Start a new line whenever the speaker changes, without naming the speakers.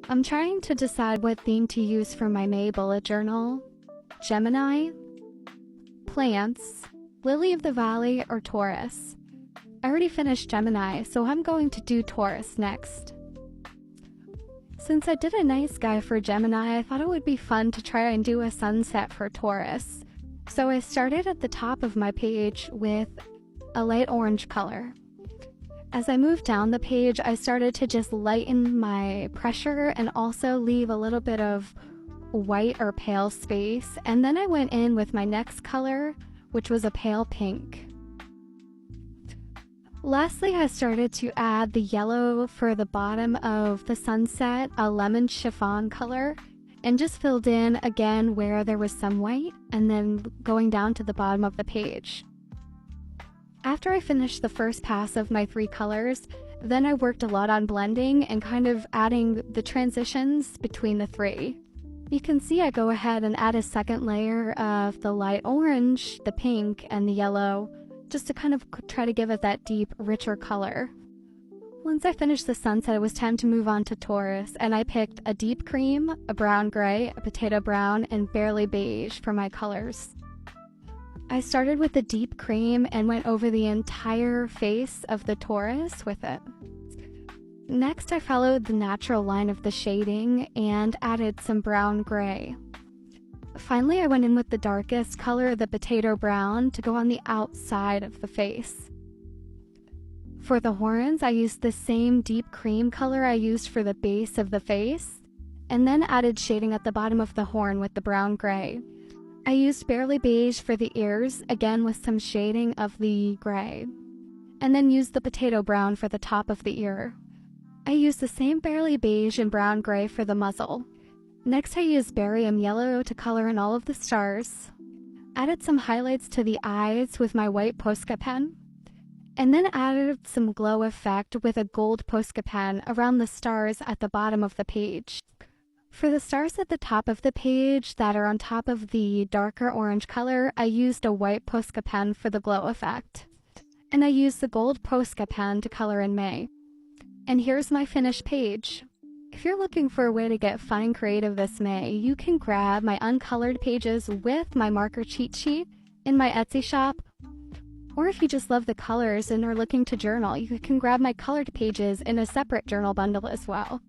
I'm trying to decide what theme to use for my May bullet journal. Gemini, plants, lily of the valley, or Taurus. I already finished Gemini, so I'm going to do Taurus next. Since I did a night sky for Gemini, I thought it would be fun to try and do a sunset for Taurus. So I started at the top of my page with a light orange color. As I moved down the page, I started to just lighten my pressure and also leave a little bit of white or pale space. And then I went in with my next color, which was a pale pink. Lastly, I started to add the yellow for the bottom of the sunset, a lemon chiffon color, and just filled in again where there was some white, and then going down to the bottom of the page. After I finished the first pass of my 3 colors, then I worked a lot on blending and kind of adding the transitions between the 3. You can see I go ahead and add a second layer of the light orange, the pink, and the yellow, just to kind of try to give it that deep, richer color. Once I finished the sunset, it was time to move on to Taurus, and I picked a deep cream, a brown gray, a potato brown, and barely beige for my colors. I started with the deep cream and went over the entire face of the Taurus with it. Next, I followed the natural line of the shading and added some brown gray. Finally, I went in with the darkest color, the potato brown, to go on the outside of the face. For the horns, I used the same deep cream color I used for the base of the face, and then added shading at the bottom of the horn with the brown gray. I used barely beige for the ears, again with some shading of the gray, and then used the potato brown for the top of the ear. I used the same barely beige and brown gray for the muzzle. Next, I used barium yellow to color in all of the stars, added some highlights to the eyes with my white Posca pen, and then added some glow effect with a gold Posca pen around the stars at the bottom of the page. For the stars at the top of the page that are on top of the darker orange color, I used a white Posca pen for the glow effect. And I used the gold Posca pen to color in May. And here's my finished page. If you're looking for a way to get fun and creative this May, you can grab my uncolored pages with my marker cheat sheet in my Etsy shop. Or if you just love the colors and are looking to journal, you can grab my colored pages in a separate journal bundle as well.